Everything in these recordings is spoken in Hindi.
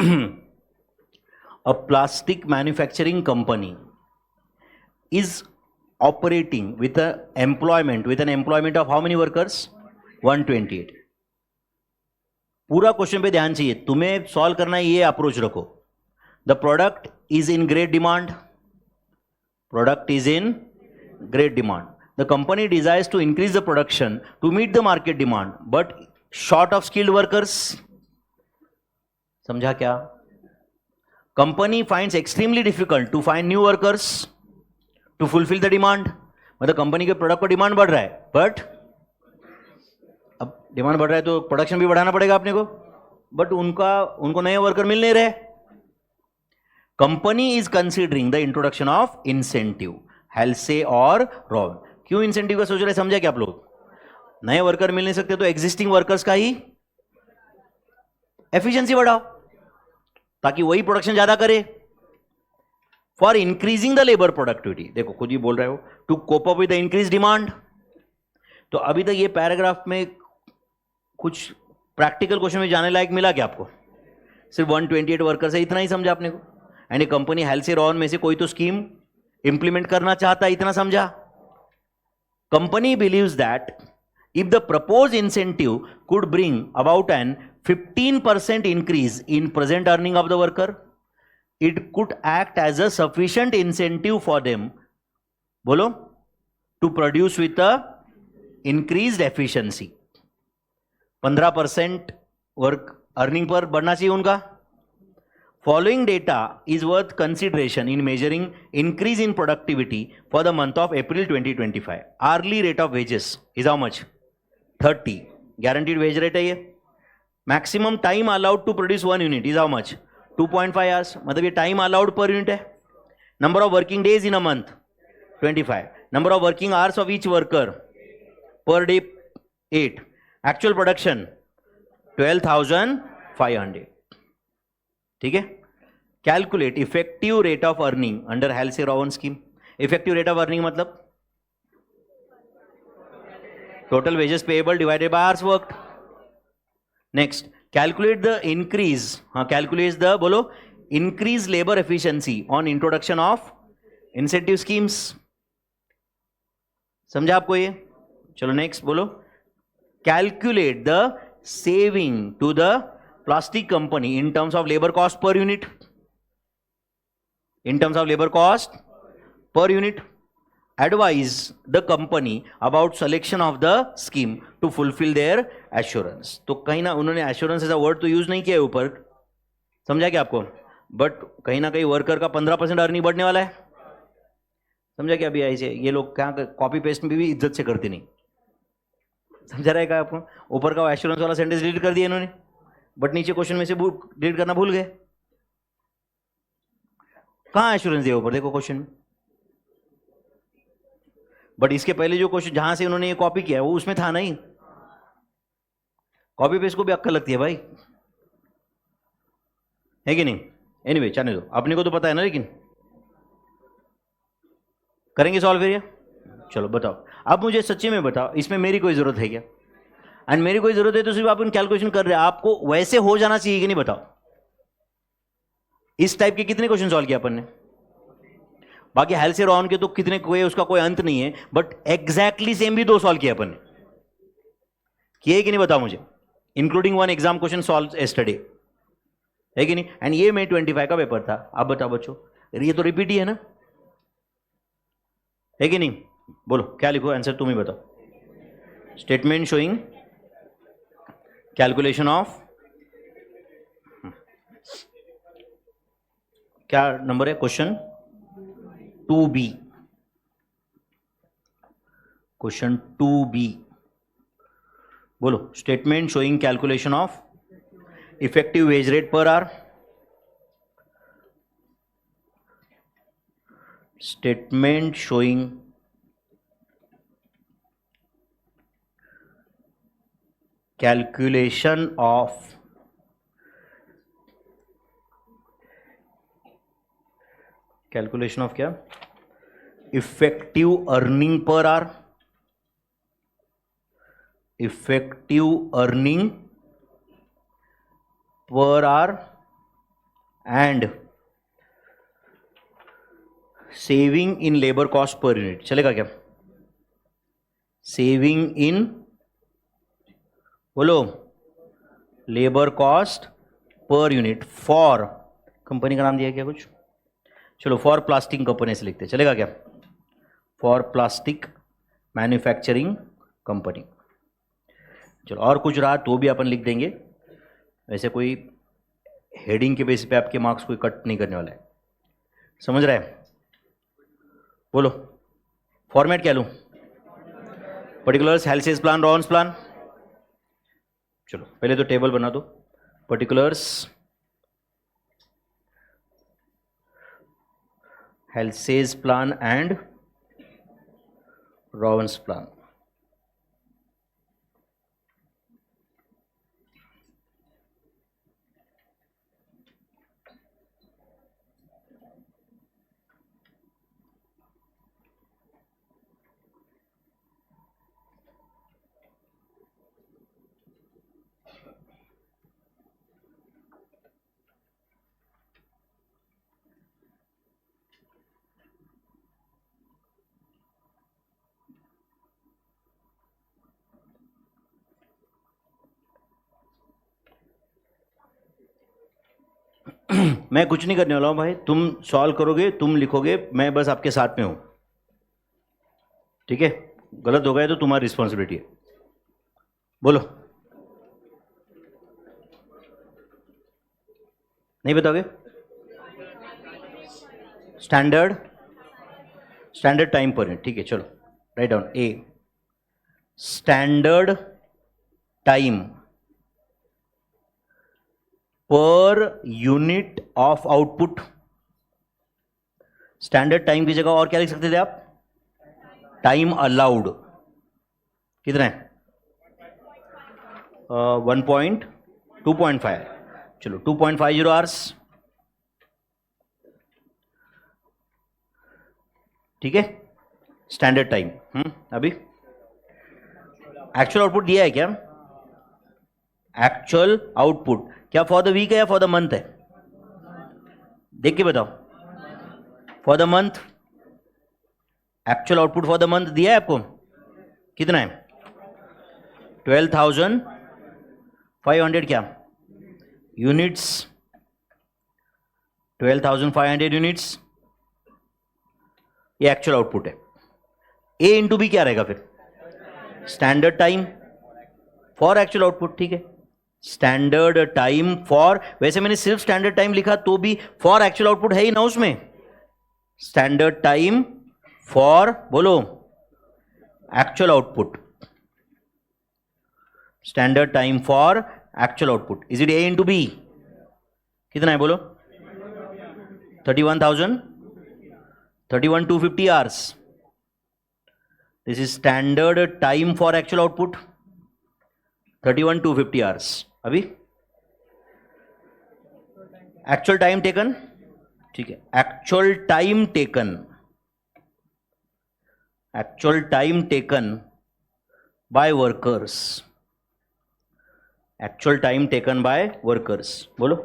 A plastic manufacturing company is operating with an employment of how many workers? 128. पूरा क्वेश्चन पे ध्यान चाहिए, तुम्हें सॉल्व करना है, ये अप्रोच रखो. The product is in great demand. Product is in great demand. The company desires to increase the production to meet the market demand but short of skilled workers. समझा क्या? Company finds extremely difficult to find new workers to fulfil the demand. मतलब कंपनी के प्रोडक्ट को डिमांड बढ़ रहा है, बट अब डिमांड बढ़ रहा है तो प्रोडक्शन भी बढ़ाना पड़ेगा अपने को, बट उनको नए वर्कर मिल नहीं रहे. Company is considering the introduction of incentive, हेल्से और रॉन. क्यों इंसेंटिव का सोच रहे, समझा क्या आप लोग? नए वर्कर मिल नहीं सकते तो एग्जिस्टिंग वर्कर्स का ही एफिशिएंसी बढ़ाओ ताकि वही प्रोडक्शन ज्यादा करे. For increasing the labour productivity, देखो खुद ही बोल रहे हो, to cope up with the increase demand. तो अभी तक ये पैराग्राफ में कुछ प्रैक्टिकल क्वेश्चन में जाने लायक मिला क्या आपको? सिर्फ 128 वर्कर्स है, इतना ही समझा आपने को. एंड ए कंपनी हेल्से रॉन में से कोई तो स्कीम इंप्लीमेंट करना चाहता है, इतना समझा. Company believes that if the proposed incentive could bring about an 15% increase in present earning of the worker, it could act as a sufficient incentive for them, बोलो, to produce with a increased efficiency. 15% work earning per बढ़ना चाहिए उनका. Following data is worth consideration in measuring increase in productivity for the month of April 2025. Hourly rate of wages is how much? 30. Guaranteed wage rate है ये. Maximum time allowed to produce 1 unit is how much? 2.5 hours. मतलब ये time allowed per unit है. Number of working days in a month 25. Number of working hours of each worker per day 8. Actual production 12,500. ठीक है. Calculate effective rate of earning under Halse-Rowan scheme. Effective rate of earning मतलब total wages payable divided by hours worked. Next, calculate the increase. Calculate the बोलो increase labor efficiency on introduction of incentive schemes. समझा आपको ये? चलो next बोलो. Calculate the saving to the plastic company in terms of labor cost per unit. In terms of labor cost per unit. Advise the company about selection of the scheme to fulfill their assurance. तो कहीं ना उन्होंने assurance ऐसा वर्ड तो यूज नहीं किया है ऊपर, समझा क्या आपको? बट कहीं ना कहीं वर्कर का 15% अर्निंग बढ़ने वाला है. समझा क्या? अभी ऐसे ये लोग क्या कॉपी पेस्ट में भी इज्जत से करते नहीं. समझा रहेगा आपको? ऊपर का एश्योरेंस वाला सेंटेंस डिलीट कर दिया इन्होंने, बट नीचे क्वेश्चन में से डिलीट करना भूल गए. कहाँ एश्योरेंस दिया ऊपर? देखो क्वेश्चन में. बट इसके पहले जो क्वेश्चन जहां से उन्होंने ये कॉपी किया वो उसमें था नहीं. कॉपी पेस्ट को भी अक्कल लगती है भाई, है कि नहीं? एनीवे चलने दो, अपने को तो पता है ना. लेकिन करेंगे सॉल्व फिर ये. चलो बताओ, अब मुझे सच्ची में बताओ, इसमें मेरी कोई जरूरत है क्या? एंड मेरी कोई जरूरत है तो सिर्फ आप कैलकुलेशन कर रहे हैं, आपको वैसे हो जाना चाहिए कि नहीं? बताओ. इस टाइप के कितने क्वेश्चन सॉल्व किया अपन ने? बाकी हेल्से-रॉन के तो कितने, कोई उसका कोई अंत नहीं है, बट एग्जैक्टली सेम भी 2 सॉल्व किया अपन ने. किए कि नहीं बताओ मुझे? Including 1 exam question solve yesterday, है कि नहीं? एंड ये May 25 का पेपर था. आप बताओ बच्चों, ये तो रिपीट ही है ना, है कि नहीं? बोलो क्या लिखो आंसर, तुम ही बताओ. स्टेटमेंट शोइंग कैलकुलेशन ऑफ, क्या नंबर है? Question 2B. क्वेश्चन 2B बोलो. Statement showing calculation of effective wage rate per hour. Statement showing calculation of क्या? Effective earning per hour. Effective earning per hour and saving in labour cost per unit, चलेगा क्या? सेविंग इन, बोलो, labour cost per unit for, company का नाम दिया क्या कुछ? चलो फॉर प्लास्टिक कंपनी से लिखते, चलेगा क्या? For plastic manufacturing company. चलो और कुछ रहा तो भी अपन लिख देंगे, वैसे कोई हेडिंग के बेस पे आपके मार्क्स कोई कट नहीं करने वाला है, समझ रहे हैं? बोलो फॉर्मेट क्या लूं? Particulars, Halsey's plan, Rowan's plan. चलो पहले तो टेबल बना दो, particulars, Halsey's plan and Rowan's plan. मैं कुछ नहीं करने वाला हूं भाई, तुम सॉल्व करोगे, तुम लिखोगे, मैं बस आपके साथ में हूं, ठीक है? गलत हो गया तो तुम्हारी रिस्पॉन्सिबिलिटी है। बोलो, नहीं बताओगे? Standard, standard time per unit, ठीक है, चलो write down. A, standard time per unit of output. Standard time की जगह और क्या लिख सकते थे आप? Time allowed. कितना है? 2.5, चलो 2.50 आवर्स, ठीक है, स्टैंडर्ड टाइम। अभी एक्चुअल आउटपुट दिया है क्या? एक्चुअल आउटपुट क्या फॉर द वीक है या फॉर द मंथ है? देख के बताओ, for the month. Actual output for the month दिया है आपको, कितना है? 12,500 क्या यूनिट्स? 12,500 यूनिट्स, ये एक्चुअल आउटपुट है। ए इंटू बी क्या रहेगा फिर? Standard time for actual output, ठीक है, स्टैंडर्ड टाइम फॉर, वैसे मैंने सिर्फ स्टैंडर्ड टाइम लिखा तो भी फॉर एक्चुअल आउटपुट है ही ना उसमें। स्टैंडर्ड टाइम फॉर, बोलो, actual output, standard time for actual output, is it A into B? कितना है बोलो? 31,250 hours, this is standard time for actual output, 31,250 hours. अभी एक्चुअल टाइम टेकन, ठीक है, actual time taken, actual time taken by workers, actual time taken by workers, बोलो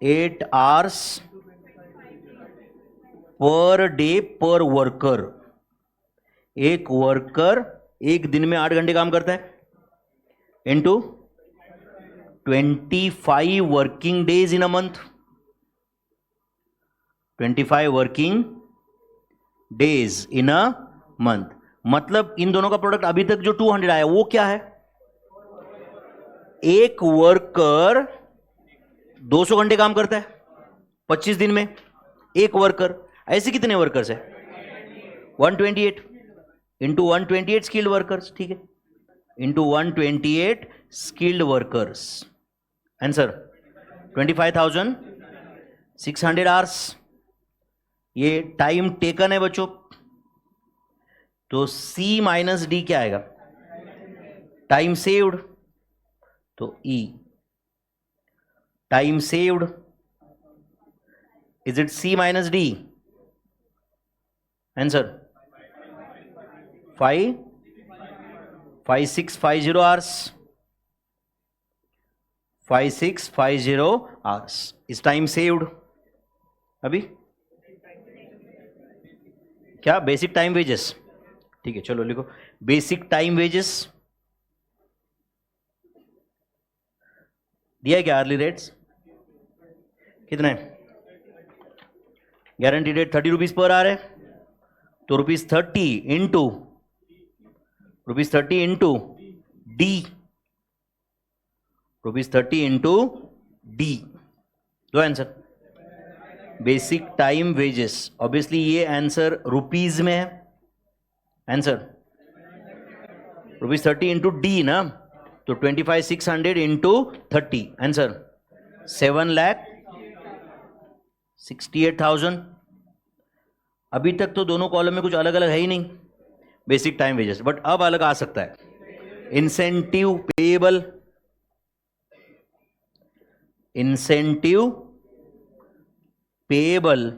8 आवर्स पर डे पर वर्कर। एक वर्कर एक दिन में 8 घंटे काम करता है, into 25 working days in a month, 25 working days in a month. मतलब इन दोनों का प्रोडक्ट अभी तक जो 200 आया वो क्या है? एक वर्कर 200 घंटे काम करता है 25 दिन में, एक वर्कर। ऐसे कितने वर्कर्स है? 128 इंटू 128 स्किल्ड वर्कर्स, ठीक है, into 128 skilled workers, answer 25,600 hours. ये टाइम टेकन है बच्चों, तो C माइनस डी क्या आएगा? टाइम सेव्ड, तो E time saved, is it C minus D? Answer 5650 hours, 5650 hours is time saved. अभी क्या बेसिक टाइम वेजेस, ठीक है चलो लिखो बेसिक टाइम वेजेस दिया है क्या, अर्ली रेट्स कितना है, guarantee rate 30 rupees per hour है, तो rupees 30 into D, rupees 30 into D, दो answer. Basic time wages, obviously ये आंसर रुपीज में है, आंसर रुपीज 30 इंटू डी ना, तो 25,600 इंटू 30, आंसर 7,68,000। अभी तक तो दोनों कॉलम में कुछ अलग अलग है ही नहीं बेसिक टाइम वेजेस, बट अब अलग आ सकता है। Incentive payable, incentive payable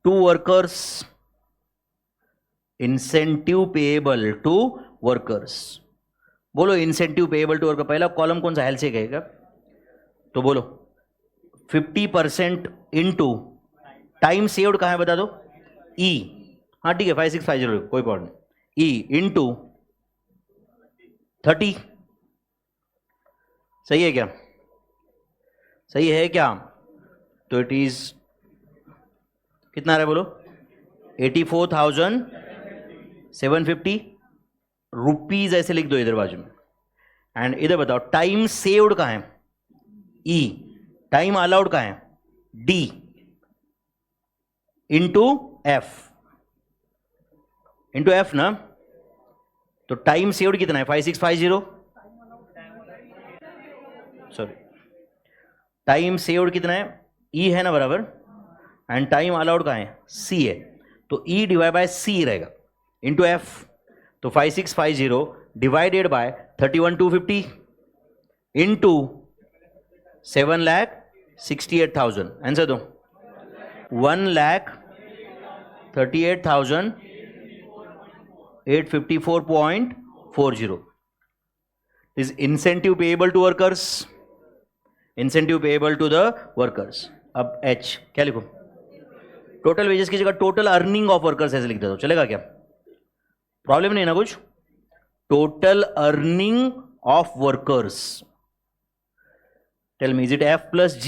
to workers, incentive payable to workers. बोलो इंसेंटिव पेएबल टू वर्कर, पहला कॉलम कौन सा, हेल्थ से कहेगा तो बोलो 50% इंटू टाइम सेव्ड कहां है बता दो, ई, हाँ ठीक है 5650 कोई प्रॉब्लम, ई इंटू 30, सही है क्या, सही है क्या, तो इट इज कितना आ रहा है बोलो 84,750 रुपीज, ऐसे लिख दो इधर बाजू में। एंड इधर बताओ टाइम सेव्ड कहां है, ई, टाइम अलाउड कहां है, D, into F, into F ना, तो टाइम सेव्ड कितना है 5650, सॉरी टाइम सेव्ड कितना है, ई है ना बराबर, एंड टाइम अलाउड कहां है, सी है, तो ई डिवाइड बाय सी रहेगा इंटू एफ, तो 5650 डिवाइडेड बाय 31,250 इंटू 7,68,000, आंसर दो 1,38,854.40 is incentive payable to workers, incentive payable to the workers। अब H क्या लिखो, टोटल वेजेस की जगह टोटल अर्निंग ऑफ वर्कर्स ऐसे लिख देता हूं, चलेगा क्या, प्रॉब्लम नहीं ना कुछ, total earning of workers, tell me is it F plus G,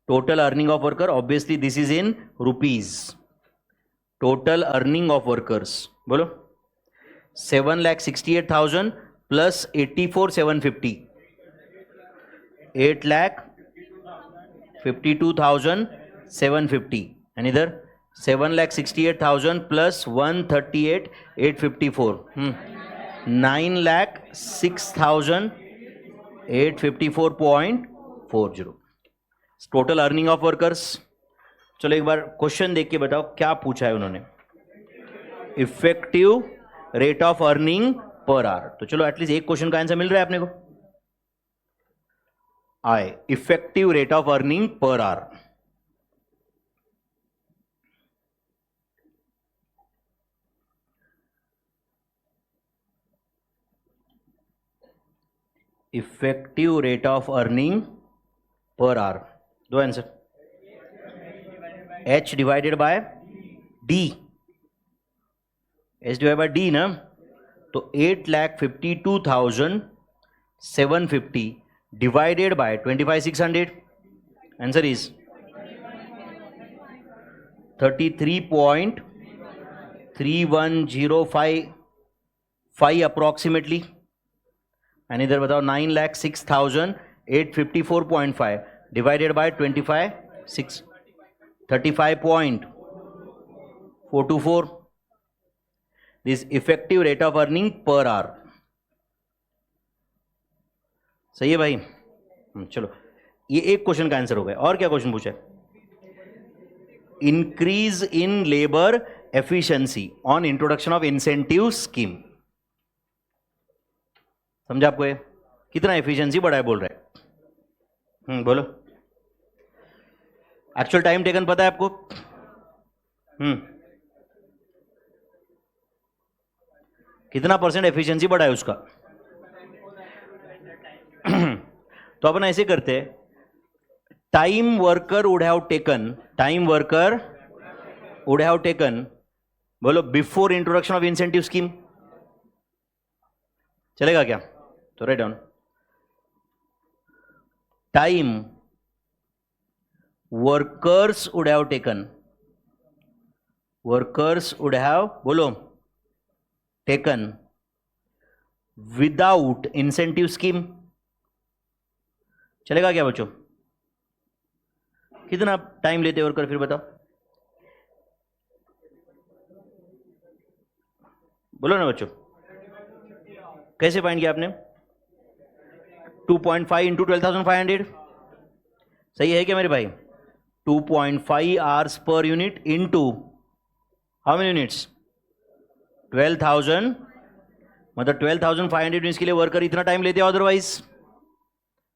total earning of worker, obviously this is in rupees, total earning of workers बोलो 7,68,000 plus 84,750, 8,52,750, and इधर 7,68,000 plus 138,854, 9,06,854.40 total earning of workers. चलो एक बार क्वेश्चन देख के बताओ क्या पूछा है उन्होंने, effective rate of earning per our, तो चलो एटलीस्ट एक क्वेश्चन का आंसर मिल रहा है अपने को, आए effective rate of earning per hour, effective rate of earning per hour, दो answer, H divided by D, H divide by D ना, तो 8,52,750 divided by 25,600, answer is 33.3105 approximately, and इधर बताओ 9,06,854.5 divided by 25,600, 35.424, this effective rate of earning per hour, सही है भाई, चलो ये एक क्वेश्चन का आंसर हो गया। और क्या क्वेश्चन पूछा है, increase in labour efficiency on introduction of incentive scheme, समझा आपको ये, कितना एफिशिएंसी बढ़ा है बोल रहे हैं, बोलो एक्चुअल टाइम टेकन पता है आपको, कितना परसेंट एफिशिएंसी बढ़ा है उसका, तो अपन ऐसे करते हैं, time worker would have taken, बोलो before introduction of incentive scheme, चलेगा क्या? तो right down, time workers would have बोलो टेकन विदाउट इंसेंटिव स्कीम, चलेगा क्या बच्चों? कितना टाइम लेते वर्कर फिर बताओ, बोलो ना बच्चों, कैसे फाइंड किया आपने? 2.5 इंटू 12,500, सही है क्या मेरे भाई? 2.5 hours per unit into how many units? 12,000, मतलब 12,500 यूनिट्स के लिए वर्कर इतना टाइम लेते हैं, अदरवाइज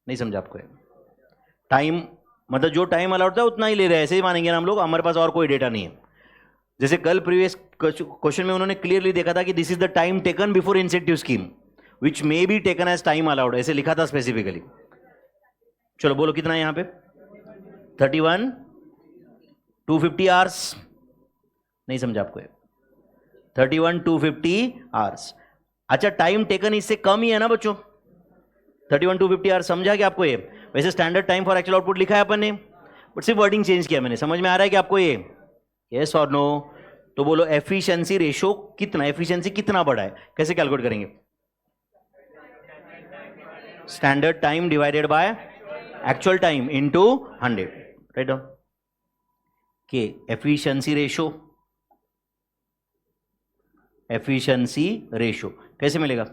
नहीं समझा आपको? टाइम मतलब जो टाइम अलाउड था उतना ही ले रहे हैं, ऐसे ही मानेंगे ना हम लोग, हमारे पास और कोई डेटा नहीं है। जैसे कल प्रीवियस क्वेश्चन में उन्होंने क्लियरली देखा था कि this is the time taken before incentive scheme which may be taken as time allowed, ऐसे लिखा था स्पेसिफिकली। चलो बोलो कितना है यहां पे? 31,250 आवर्स, नहीं समझा आपको? 31,250 आवर्स। अच्छा, टाइम टेकन इससे कम ही है ना बच्चों, 31,250 आवर्स, समझा क्या आपको? ये वैसे standard time for actual output लिखा है अपन ने, बट सिर्फ वर्डिंग चेंज किया मैंने। समझ में आ रहा है कि आपको ये? यस और नो? तो बोलो एफिशिएंसी रेशो कितना, एफिशिएंसी कितना बढ़ा है, कैसे कैलकुलेट करेंगे? Standard time divided by actual time into 100, write down K efficiency ratio कैसे मिलेगा?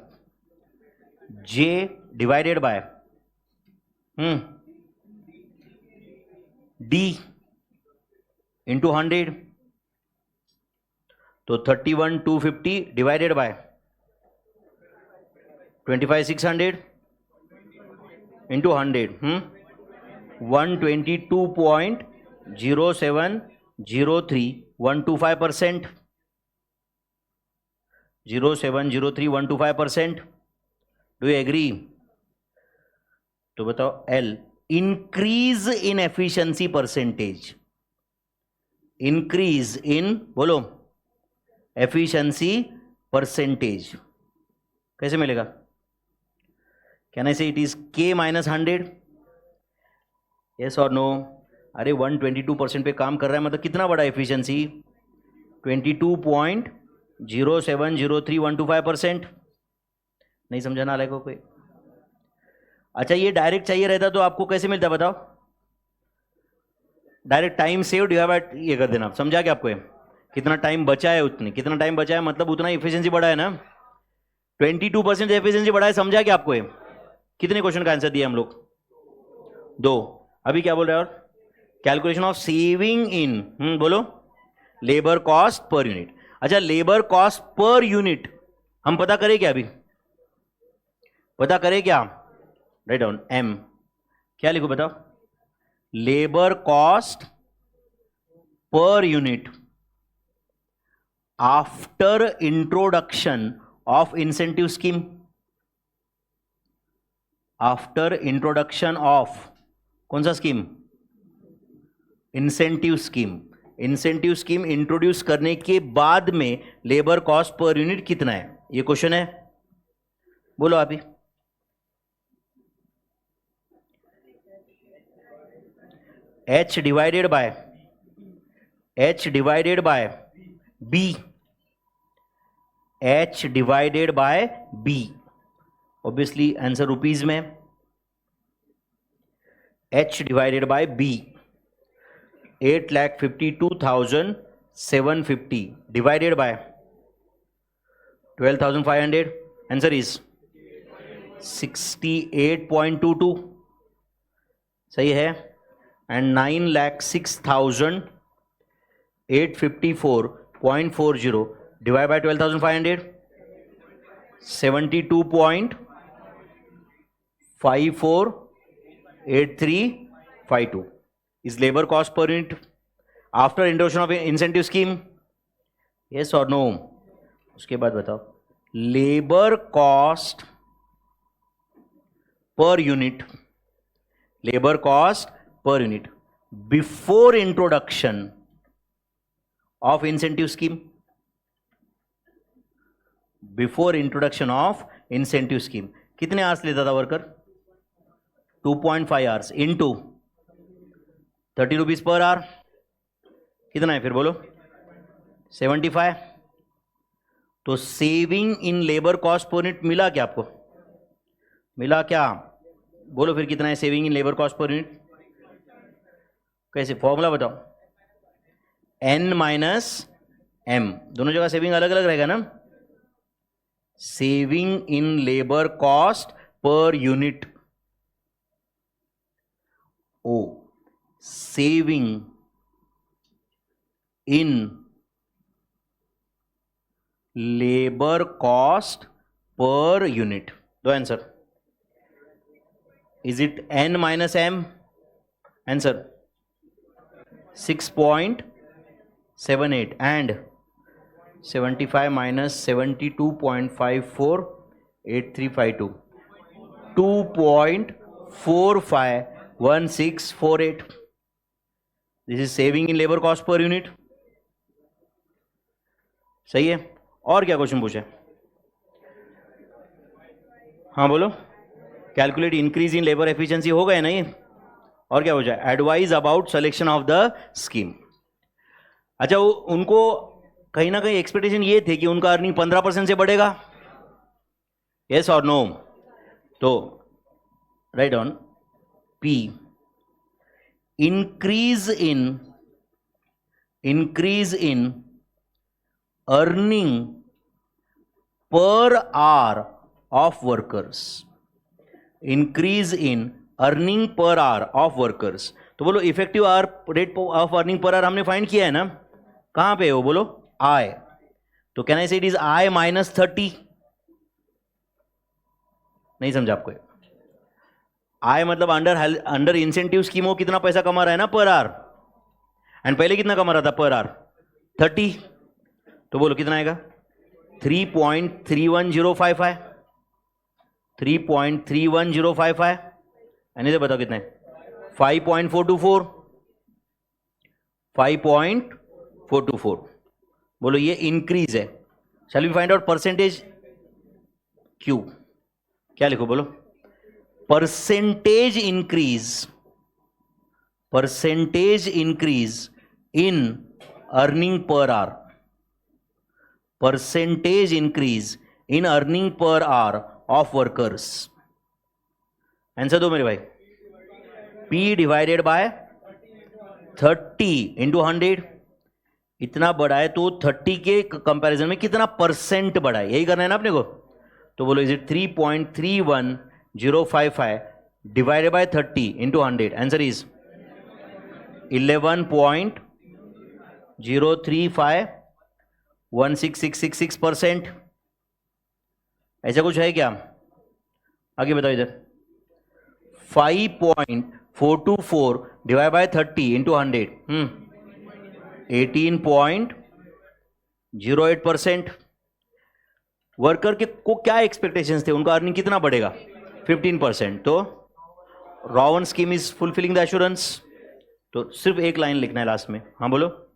J divided by D into 100, तो 31,250 divided by 25,600 into 100, 122.0703,125%, 0.703,125%। Do you agree? तो बताओ L, increase in efficiency percentage, increase in बोलो एफिशिएंसी परसेंटेज कैसे मिलेगा? Can I say it is K minus 100? Yes और नो? अरे 122% पे काम कर रहा है, मतलब कितना बड़ा एफिशिएंसी? 22.0703,125%। नहीं समझा ना को कोई? अच्छा, ये डायरेक्ट चाहिए रहता तो आपको कैसे मिलता बताओ? डायरेक्ट टाइम सेव डिवाइड ये कर देना, समझा क्या आपको? ये कितना टाइम बचा है, उतनी कितना टाइम बचा है मतलब उतना एफिशिएंसी बढ़ा है ना, 22% एफिशिएंसी बढ़ा है, समझा क्या आपको? ये कितने क्वेश्चन का आंसर दिया हम लोग? 2। अभी क्या बोल रहे हैं? और कैलकुलेशन ऑफ सेविंग इन बोलो लेबर कॉस्ट पर यूनिट। अच्छा, लेबर कॉस्ट पर यूनिट हम पता करें क्या? अभी पता करें क्या? राइट डाउन एम, क्या लिखो बताओ? Labour cost per unit after introduction of incentive scheme, after introduction of कौन सा scheme? Incentive scheme. Incentive scheme introduce करने के बाद में लेबर कॉस्ट पर यूनिट कितना है, ये क्वेश्चन है। बोलो आप ही। H divided bye B, H divided bye B, obviously answer rupees में, H divided bye B 8,52,750 divided bye 12,500, answer is 68.22, सही है। And 9,06,854.40 divide by 12,500, 72.548352 is labor cost per unit after introduction of incentive scheme, yes or no? उसके बाद बताओ labour cost per unit, labor cost per unit before introduction of incentive scheme. Before introduction of incentive scheme कितने आवर्स लेता था वर्कर? 2.5 hours into 30 rupees per hour, कितना है फिर बोलो? 75. तो saving in labour cost per unit मिला क्या आपको? मिला क्या? बोलो फिर कितना है saving in labour cost per unit? कैसे फॉर्मूला बताओ? N माइनस M, दोनों जगह सेविंग अलग अलग रहेगा ना. Saving in labour cost per unit, ओ saving in labour cost per unit. दो answer. Is it N minus M? Answer 6.78 and 75 minus 72.54, 8352, 2.451648. This is saving in labor cost per unit. सही है. और क्या क्वेश्चन पूछे? हाँ बोलो. Calculate increase in labour efficiency हो गए ना ये. और क्या हो जाए? Advise about selection of the scheme. अच्छा, उनको कहीं ना कहीं एक्सपेक्टेशन ये थे कि उनका अर्निंग 15% से बढ़ेगा. यस और नो? तो right on P. Increase in earning per hour of workers. Increase in earning per hour of workers. तो बोलो effective hour rate of earning per our हमने फाइंड किया है ना. कहां पे हो बोलो? I. तो can I say it is I minus 30? नहीं समझा आपको? I मतलब अंडर इंसेंटिव स्कीम हो कितना पैसा कमा रहा है ना पर आवर, एंड पहले कितना कमा रहा था पर आवर? 30. तो बोलो कितना आएगा? 3.31055. 3.31055. एंड इधर बताओ कितना है? 5.424. 5.424. बोलो ये इंक्रीज है. Shall we find out percentage Q? क्या लिखो बोलो? Percentage increase in earning per hour. Percentage increase in earning per hour of workers. Answer दो मेरे भाई. P divided by 30 into 100. इतना बढ़ा है तो 30 के कंपैरिजन में कितना परसेंट बढ़ा है, यही करना है ना अपने को. तो बोलो is it 3.31055 divided by 30 into 100. Answer is 11.03516666%. ऐसा कुछ है क्या? आगे बताओ इधर. 5.424 डिवाइड बाय 30 इंटू 100. 18.08%. वर्कर के को क्या एक्सपेक्टेशंस थे? उनका अर्निंग कितना बढ़ेगा? 15%. तो Rowan scheme is fulfilling the assurance. तो सिर्फ एक लाइन लिखना है लास्ट में. हाँ बोलो.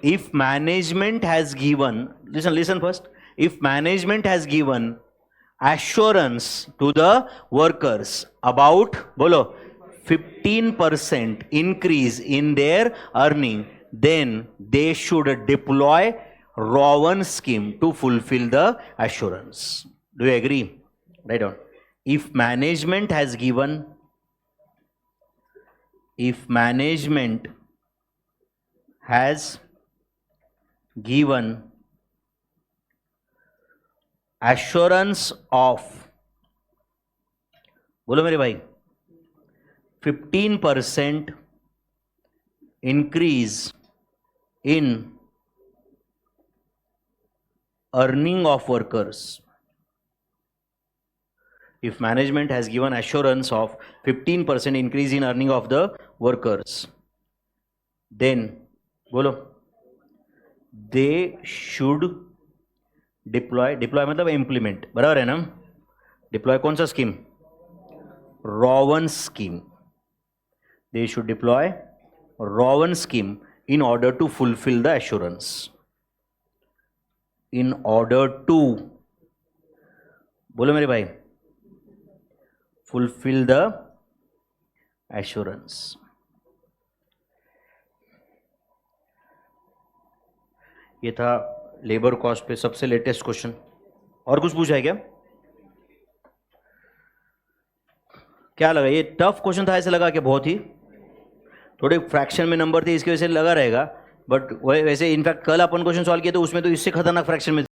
If management has given, listen first. If management has given assurance to the workers about बोलो 15% increase in their earning, then they should deploy Rowan scheme to fulfill the assurance. Do you agree? Right on. If management has given assurance of, बोलो मेरे भाई, 15% increase in earning of workers. If management has given assurance of 15% increase in earning of the workers, then बोलो they should डिप्लॉय, डिप्लॉय मतलब इम्प्लीमेंट, बराबर है ना? डिप्लॉय कौन सा स्कीम? Rowan scheme. They should deploy Rowan scheme in order to fulfill the assurance. In order to, बोलो मेरे भाई, fulfill the assurance. ये था लेबर कॉस्ट पे सबसे लेटेस्ट क्वेश्चन. और कुछ पूछा है क्या? क्या लगा, ये टफ क्वेश्चन था? ऐसे लगा कि बहुत ही थोड़े फ्रैक्शन में नंबर थे, इसकी वजह से लगा रहेगा, बट वैसे इनफैक्ट कल अपन क्वेश्चन सॉल्व किए तो उसमें तो इससे खतरनाक फ्रैक्शन में